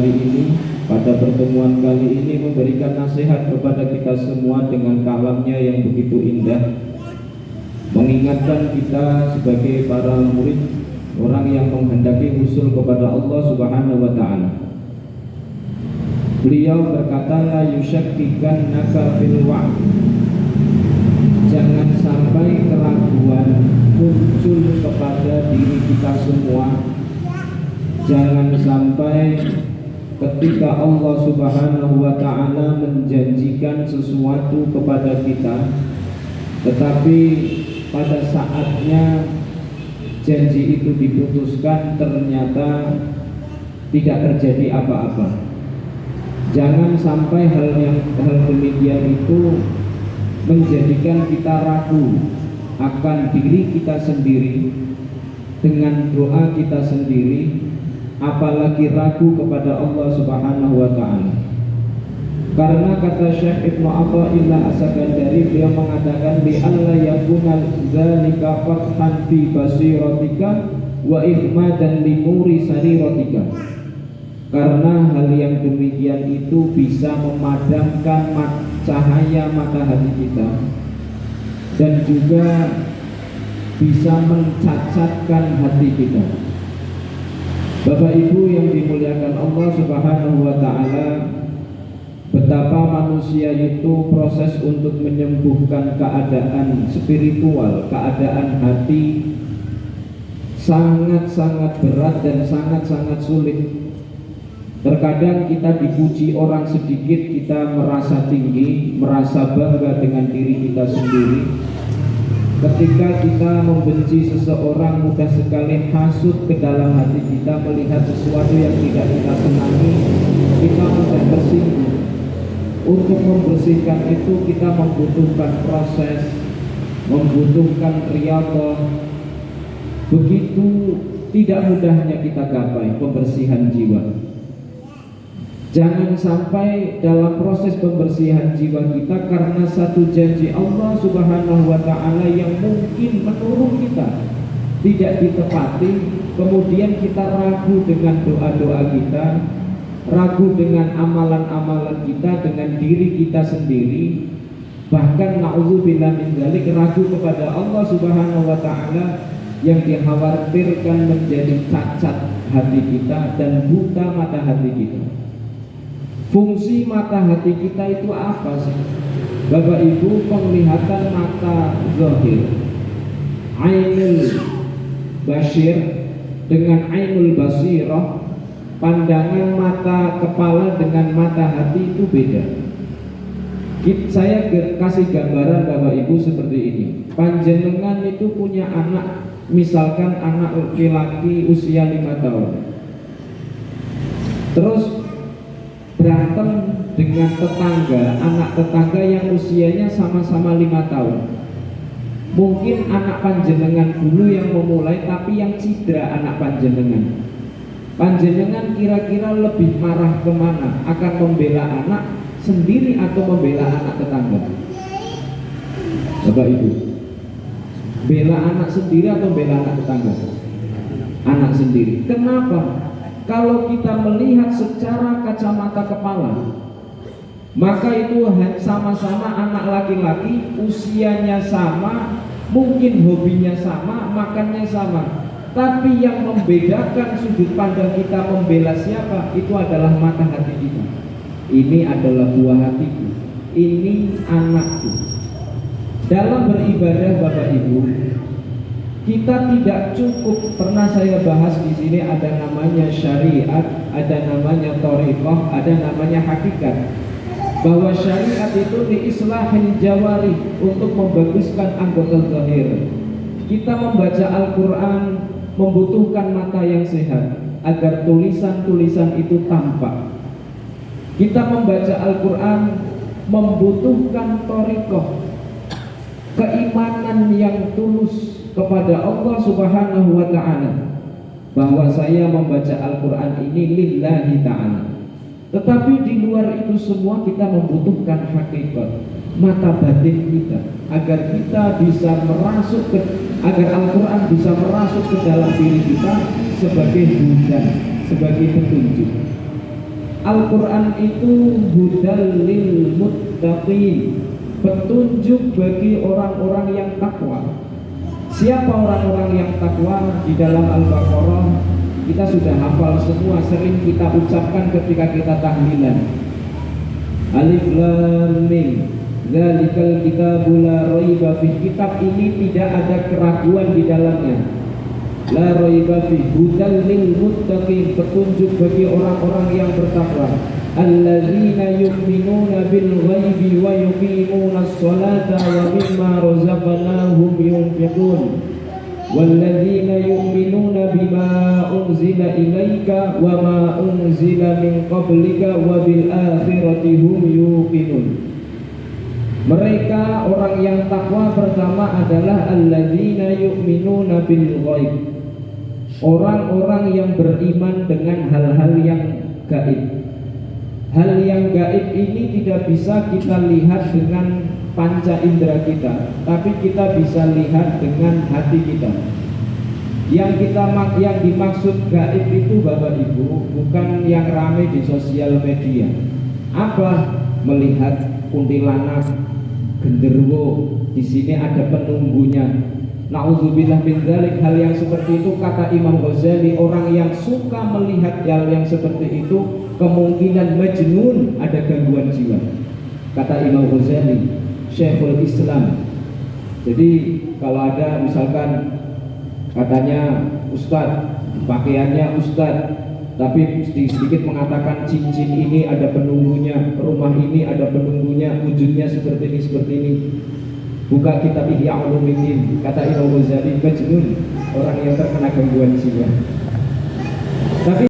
kali ini, pada pertemuan kali ini memberikan nasihat kepada kita semua dengan kalamnya yang begitu indah, mengingatkan kita sebagai para murid, orang yang menghendaki usul kepada Allah Subhanahu wa Ta'ala. Beliau berkata, la yusyakkikannaka fil wa'd. Jangan sampai keraguan muncul kepada diri kita semua. Jangan sampai ketika Allah Subhanahu wa Ta'ala menjanjikan sesuatu kepada kita, tetapi pada saatnya janji itu diputuskan ternyata tidak terjadi apa-apa. Jangan sampai hal demikian itu menjadikan kita ragu akan diri kita sendiri dengan doa kita sendiri, apalagi ragu kepada Allah Subhanahu wa Ta'ala. Karena kata Syekh Ibnu Athaillah As-Sakandari, beliau mengatakan bi alla yakuna dzalika fathan fi basiratika wa ihmadan li nuri sariratika. Karena hal yang demikian itu bisa memadamkan cahaya mata hati kita dan juga bisa mencacatkan hati kita. Bapak Ibu yang dimuliakan Allah Subhanahu wa Ta'ala, betapa manusia itu proses untuk menyembuhkan keadaan spiritual, keadaan hati sangat-sangat berat dan sangat-sangat sulit. Terkadang kita dipuji orang sedikit, kita merasa tinggi, merasa bangga dengan diri kita sendiri. Ketika kita membenci seseorang, mudah sekali hasut ke dalam hati kita, melihat sesuatu yang tidak kita senangi, kita mudah tersinggung. Untuk membersihkan itu kita membutuhkan proses, membutuhkan riyadhah. Begitu tidak mudahnya kita gapai pembersihan jiwa. Jangan sampai dalam proses pembersihan jiwa kita karena satu janji Allah Subhanahu wa Ta'ala yang mungkin menurut kita tidak ditepati, kemudian kita ragu dengan doa-doa kita, ragu dengan amalan-amalan kita, dengan diri kita sendiri, bahkan na'udzubillah min dzalik, ragu kepada Allah Subhanahu wa Ta'ala yang dikhawatirkan menjadi cacat hati kita dan buta mata hati kita. Fungsi mata hati kita itu apa sih? Bapak Ibu, penglihatan mata zahir, ainul basyir dengan ainul basirah, pandangan mata kepala dengan mata hati itu beda. Saya kasih gambaran Bapak Ibu seperti ini. Panjenengan itu punya anak, misalkan anak laki-laki usia 5 tahun, terus berantem dengan tetangga, anak tetangga yang usianya sama-sama 5 tahun. Mungkin anak panjenengan dulu yang memulai, tapi yang cedera anak panjenengan. Panjenengan kira-kira lebih marah kemana? Akan membela anak sendiri atau membela anak tetangga? Bapak Ibu, bela anak sendiri atau bela anak tetangga? Anak sendiri. Kenapa? Kalau kita melihat secara kacamata kepala, maka itu sama-sama anak laki-laki, usianya sama, mungkin hobinya sama, makannya sama. Tapi yang membedakan sudut pandang kita membela siapa, itu adalah mata hati kita. Ini adalah buah hatiku, ini anakku. Dalam beribadah Bapak Ibu, kita tidak cukup, pernah saya bahas di sini, ada namanya syariat, ada namanya thariqah, ada namanya hakikat. Bahwa syariat itu diislahil jawari, untuk membaguskan anggota zahir. Kita membaca Al-Quran membutuhkan mata yang sehat agar tulisan-tulisan itu tampak. Kita membaca Al-Quran membutuhkan thariqah, keimanan yang tulus kepada Allah Subhanahu wa Ta'ala, bahwa saya membaca Al-Quran ini lillahi ta'ala. Tetapi di luar itu semua kita membutuhkan hakikat, mata batin kita, agar kita bisa merasuk agar Al-Quran bisa merasuk ke dalam diri kita sebagai hujan, sebagai petunjuk. Al-Quran itu hudal lil muttaqin, petunjuk bagi orang-orang yang takwa. Siapa orang-orang yang takwa? Di dalam Al-Baqarah kita sudah hafal semua, sering kita ucapkan ketika kita tahlilan. Alif Lam Mim, dzalikal kitabu la raiba fih. Kitab ini tidak ada keraguan di dalamnya. La raiba fih, hudal lil muttaqin, petunjuk bagi orang-orang yang bertakwa. Alladzina yu'minuna bil ghaibi wa yuqimunas sholata wa mimma razaqnahum yunfiqun. Walladzina yu'minuna bima unzila ilaika wa ma unzila min qablika wa bil akhirati hum yuqinun. Mereka orang yang takwa pertama adalah alladzina yu'minuna bil ghaib, orang-orang yang beriman dengan hal-hal yang gaib. Hal yang gaib ini tidak bisa kita lihat dengan panca indera kita, tapi kita bisa lihat dengan hati kita. Yang dimaksud gaib itu Bapak Ibu bukan yang ramai di sosial media. Apa? Melihat kuntilanak, genderuwo, di sini ada penunggunya. Nauzubillah min dzalik, hal yang seperti itu kata Imam Ghazali, orang yang suka melihat hal yang seperti itu kemungkinan majnun, ada gangguan jiwa. Kata Imam Ghazali, Syekhul Islam. Jadi kalau ada misalkan katanya Ustadz, pakaiannya Ustadz, tapi sedikit mengatakan cincin ini ada penunggunya, rumah ini ada penunggunya, wujudnya seperti ini. Buka kitab Ihya Ulumuddin, kata Imam Ghazali, majnun, orang yang terkena gangguan jiwa. Tapi